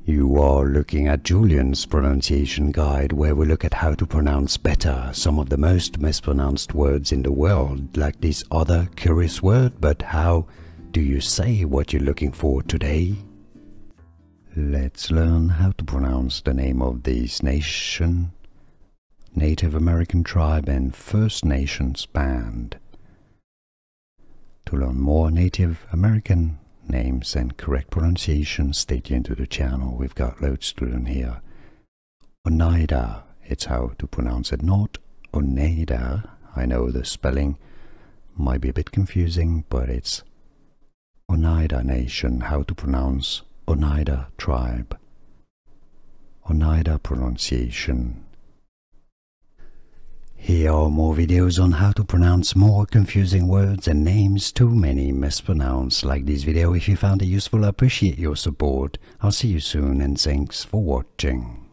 You are looking at Julian's pronunciation guide, where we look at how to pronounce better some of the most mispronounced words in the world, like this other curious word. But how do you say what you're looking for today? Let's learn how to pronounce the name of this nation, Native American tribe and First Nations band. To learn more Native American names and correct pronunciation, stay tuned to the channel. We've got loads to learn here. Oneida, it's how to pronounce it, not Oneida. I know the spelling might be a bit confusing, but it's Oneida Nation, how to pronounce Oneida tribe. Oneida pronunciation. Here are more videos on how to pronounce more confusing words and names too many mispronounced. Like this video if you found it useful. I appreciate your support. I'll see you soon and thanks for watching.